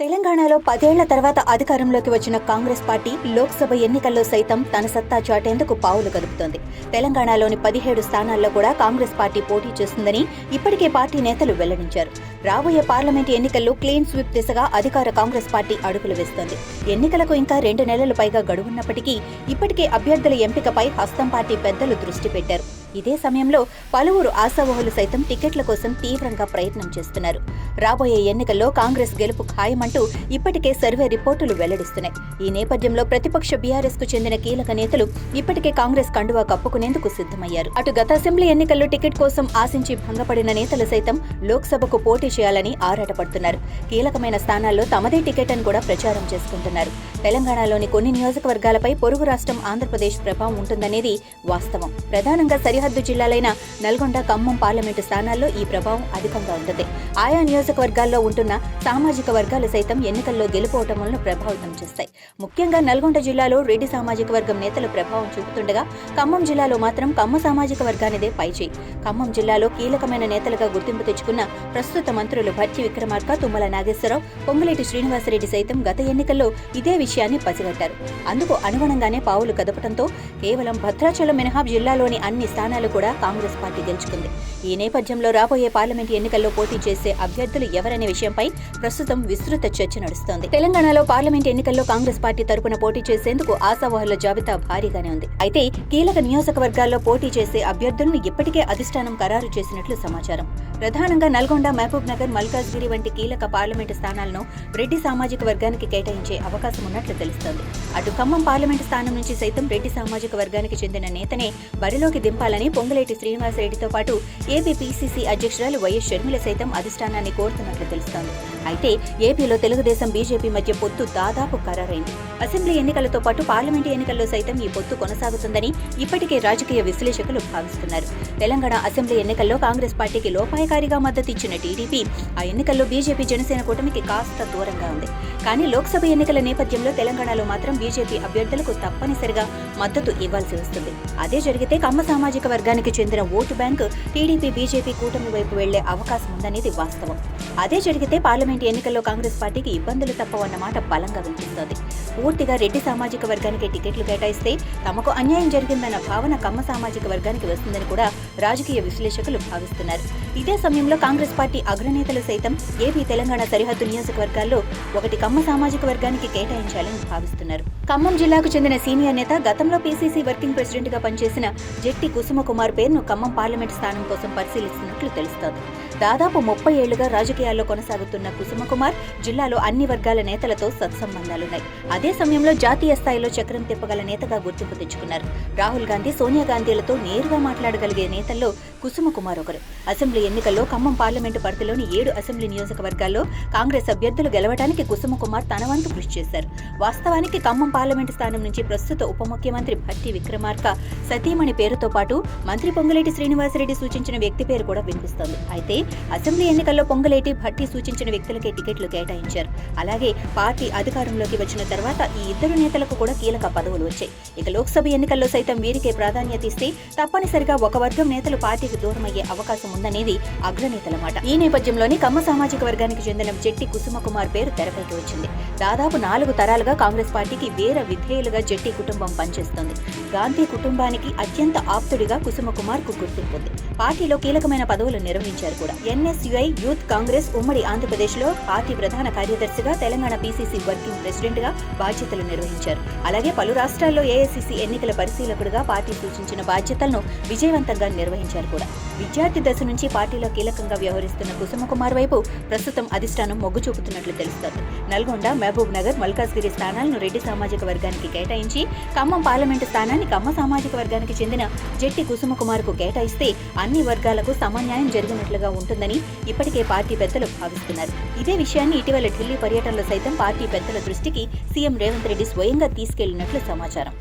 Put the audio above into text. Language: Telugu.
తెలంగాణలో 10 ఏళ్ల తర్వాత అధికారంలోకి వచ్చిన కాంగ్రెస్ పార్టీ లోక్సభ ఎన్నికల్లో సైతం తన సత్తా చాటేందుకు పావులు కదుపుతోంది. తెలంగాణలోని 17 స్థానాల్లో కూడా కాంగ్రెస్ పార్టీ పోటీ చేస్తుందని ఇప్పటికే పార్టీ నేతలు వెల్లడించారు. రాబోయే పార్లమెంట్ ఎన్నికల్లో క్లీన్ స్వీప్ దిశగా అధికార కాంగ్రెస్ పార్టీ అడుగులు వేస్తోంది. ఎన్నికలకు ఇంకా 2 నెలలు పైగా గడువున్నప్పటికీ ఇప్పటికే అభ్యర్థుల ఎంపికపై హస్తం పార్టీ పెద్దలు దృష్టి పెట్టారు. ఇదే సమయంలో పలువురు ఆశావహులు సైతం టికెట్ల కోసం తీవ్రంగా ప్రయత్నం చేస్తున్నారు. రాబోయే ఎన్నికల్లో కాంగ్రెస్ గెలుపు ఖాయమంటూ ఇప్పటికే సర్వే రిపోర్టులు వెల్లడిస్తున్నాయి. ఈ నేపథ్యంలో ప్రతిపక్ష బీఆర్ఎస్ కు చెందిన కీలక నేతలు ఇప్పటికే కాంగ్రెస్ కండువా కప్పుకునేందుకు సిద్ధమయ్యారు. అటు గత అసెంబ్లీ ఎన్నికల్లో టికెట్ కోసం ఆశించి భంగపడిన నేతలు సైతం లోక్సభకు పోటీ చేయాలని ఆరాటపడుతున్నారు. కీలకమైన స్థానాల్లో తమదే టికెట్ అని కూడా ప్రచారం చేసుకుంటున్నారు. తెలంగాణలోని కొన్ని నియోజకవర్గాలపై పొరుగు రాష్ట్రం ఆంధ్రప్రదేశ్ ప్రభావం ఉంటుందనేది వాస్తవం. ప్రధానంగా సరిహద్దు జిల్లాలైన నల్గొండ, ఖమ్మం పార్లమెంటు స్థానాల్లో ఈ ప్రభావం అధికంగా ఉంటుంది. ఆయా నియోజకవర్గాల్లో ఉంటున్న సామాజిక వర్గాలు సైతం ఎన్నికల్లో గెలుపోవటములను ప్రభావితం చేస్తాయి. ముఖ్యంగా నల్గొండ జిల్లాలో రెడ్డి సామాజిక వర్గం నేతలు ప్రభావం చూపుతుండగా ఖమ్మం జిల్లాలో మాత్రం కమ్మ సామాజిక వర్గానిదే పైచేయి. ఖమ్మం జిల్లాలో కీలకమైన నేతలుగా గుర్తింపు తెచ్చుకున్న ప్రస్తుత మంత్రులు భట్టి విక్రమార్క, తుమ్మల నాగేశ్వరరావు, పొంగులేటి శ్రీనివాసరెడ్డి సైతం గత ఎన్నికల్లో ఇదే విషయాన్ని పసిగట్టారు. అందుకు అనుగుణంగానే పావులు కదపడంతో కేవలం భద్రాచలం మినహా జిల్లాలోని అన్ని స్థానాలు కూడా కాంగ్రెస్ పార్టీ గెలుచుకుంది. ఈ నేపథ్యంలో రాబోయే పార్లమెంట్ ఎన్నికల్లో పోటీ చేసే అభ్యర్థులు ఎవరనే విషయంపై ప్రస్తుతం విస్తృత చర్చ నడుస్తోంది. తెలంగాణలో పార్లమెంట్ ఎన్నికల్లో కాంగ్రెస్ పార్టీ తరపున పోటీ చేసేందుకు ఆశావహుల జాబితా భారీగానే ఉంది. అయితే కీలక నియోజకవర్గాల్లో పోటీ చేసే అభ్యర్థులను ఇప్పటికే అధిష్టానం ఖరారు చేసినట్లు సమాచారం. ప్రధానంగా నల్గొండ, మహబూబ్ నగర్, మల్కాజ్గిరి వంటి కీలక పార్లమెంటు స్థానాలను రెడ్డి సామాజిక వర్గానికి కేటాయించే అవకాశం ఉన్నట్లు తెలుస్తోంది. అటు ఖమ్మం పార్లమెంటు స్థానం నుంచి సైతం రెడ్డి సామాజిక వర్గానికి చెందిన నేతనే బరిలోకి దింపాలని పొంగులేటి శ్రీనివాసరెడ్డితో పాటు ఏపీ పీసీసీ అధ్యక్షురాలు వైఎస్ షర్మిల సైతం అధిష్టానాన్ని కోరుతున్నట్లు తెలుస్తోంది. అయితే ఏపీలో తెలుగుదేశం, బీజేపీ మధ్య పొత్తు దాదాపు ఖరారైంది. అసెంబ్లీ ఎన్నికలతో పాటు పార్లమెంటు ఎన్నికల్లో సైతం ఈ పొత్తు కొనసాగుతుందని ఇప్పటికే రాజకీయ విశ్లేషకులు భావిస్తున్నారు. తెలంగాణ అసెంబ్లీ ఎన్నికల్లో కాంగ్రెస్ పార్టీకి లోపాయకారిగా మద్దతిచ్చిన టీడీపీ ఆ ఎన్నికల్లో బీజేపీ, జనసేన కూటమికి కాస్త దూరంగా ఉంది. కానీ లోక్సభ ఎన్నికల నేపథ్యంలో తెలంగాణలో మాత్రం బీజేపీ అభ్యర్థులకు తప్పనిసరిగా మద్దతు ఇవ్వాల్సి వస్తుంది. అదే జరిగితే కమ్మ సామాజిక వర్గానికి చెందిన ఓటు బ్యాంకు టీడీపీ, బీజేపీ కూటమి వైపు వెళ్లే అవకాశం ఉందనేది వాస్తవం. అదే జరిగితే పార్లమెంట్ ఎన్నికల్లో కాంగ్రెస్ పార్టీకి ఇబ్బందులు తప్పవన్నమాట బలంగా వినిపిస్తోంది. పూర్తిగా రెడ్డి సామాజిక వర్గానికి టికెట్లు కేటాయిస్తే తమకు అన్యాయం జరిగిందన్న భావన కమ్మ సామాజిక వర్గానికి వస్తుందని కూడా రాజకీయ విశ్లేషకులు భావిస్తున్నారు. ఇదే సమయంలో కాంగ్రెస్ పార్టీ అగ్రనేతలు సైతం ఏపీ, తెలంగాణ సరిహద్దు నియోజకవర్గాల్లో ఒకటి కమ్మ సామాజిక వర్గానికి కేటాయించాలని భావిస్తున్నారు. ఖమ్మం జిల్లాకు చెందిన సీనియర్ నేత, గతంలో పీసీసీ వర్కింగ్ ప్రెసిడెంట్ గా పనిచేసిన జెట్టి కుసుమకుమార్ పేరును ఖమ్మం పార్లమెంట్ స్థానం కోసం పరిశీలిస్తున్నట్లు తెలుస్తోంది. దాదాపు 30 ఏళ్లుగా రాజకీయాల్లో కొనసాగుతున్న కుసుమకుమార్ జిల్లాలో అన్ని వర్గాల నేతలతో సత్సంబంధాలున్నాయి. అదే సమయంలో జాతీయ స్థాయిలో చక్రం తిప్పగల నేతగా గుర్తింపు తెచ్చుకున్నారు. రాహుల్ గాంధీ, సోనియా గాంధీలతో నేరుగా మాట్లాడగలిగే నేతల్లో కుసుమకుమార్ ఒకరు. అసెంబ్లీ ఎన్నికల్లో ఖమ్మం పార్లమెంటు పరిధిలోని 7 అసెంబ్లీ నియోజకవర్గాల్లో కాంగ్రెస్ అభ్యర్థులు గెలవడానికి కుసుమకుమార్ తన వంతు కృషి చేశారు. వాస్తవానికి ఖమ్మం పార్లమెంటు స్థానం నుంచి ప్రస్తుత ఉప ముఖ్యమంత్రి భట్టి విక్రమార్క సతీమణి పేరుతో పాటు మంత్రి పొంగులేటి శ్రీనివాసరెడ్డి సూచించిన వ్యక్తి పేరు కూడా వినిపిస్తోంది. అయితే అసెంబ్లీ ఎన్నికల్లో పొంగులేటి, భట్టి సూచించిన వ్యక్తులకే టికెట్లు కేటాయించారు. అలాగే పార్టీ అధికారంలోకి వచ్చిన తర్వాత ఈ ఇద్దరు నేతలకు కూడా కీలక పదవులు వచ్చాయి. ఇక లోక్సభ ఎన్నికల్లో సైతం వీరికే ప్రాధాన్యత ఇస్తే తప్పనిసరిగా ఒక వర్గం నేతలు పార్టీకి దూరమయ్యే అవకాశం ఉందనేది అగ్రనేతల మాట. ఈ నేపథ్యంలోని కమ్మ సామాజిక వర్గానికి చెందిన జెట్టి కుసుమకుమార్ పేరు తెరపైకి వచ్చింది. దాదాపు 4 తరాలుగా కాంగ్రెస్ పార్టీకి వీర విధేయులుగా జెట్టి కుటుంబం పనిచేస్తోంది. గాంధీ కుటుంబానికి అత్యంత ఆప్తుడిగా కుసుమకుమార్ కు గుర్తింపుంది. పార్టీలో కీలకమైన పదవులు నిర్వహించారు కూడా. ఎన్ఎస్యుఐ యూత్ కాంగ్రెస్ ఉమ్మడి ఆంధ్రప్రదేశ్ లో పార్టీ ప్రధాన కార్యదర్శిగా, తెలంగాణ పీసీసీ వర్కింగ్ ప్రెసిడెంట్ గా బాధ్యతలు నిర్వహించారు. అలాగే పలు రాష్ట్రాల్లో ఏఐసీసీ ఎన్నికల పరిశీలకుడిగా పార్టీ సూచించిన బాధ్యతలను విజయవంతంగా నిర్వహించారు కూడా. విద్యార్థి దశ నుంచి పార్టీలో కీలకంగా వ్యవహరిస్తున్న కుసుమకుమార్ వైపు ప్రస్తుతం అధిష్టానం మొగ్గు చూపుతున్నట్లు తెలుస్తోంది. నల్గొండ, మహబూబ్ నగర్, మల్కాజ్గిరి స్థానాలను రెడ్డి సామాజిక వర్గానికి కేటాయించి ఖమ్మం పార్లమెంటు స్థానాన్ని కమ్మ సామాజిక వర్గానికి చెందిన జెట్టి కుసుమకుమార్ కు కేటాయిస్తే అన్ని వర్గాలకు సమన్యాయం జరిగినట్లుగా ఉంటుందని ఇప్పటికే పార్టీ పెద్దలు భావిస్తున్నారు. ఇదే విషయాన్ని ఇటీవల ఢిల్లీ పర్యటనలో సైతం పార్టీ పెద్దల దృష్టికి సీఎం రేవంత్ రెడ్డి స్వయంగా తీసుకెళ్లినట్లు సమాచారం.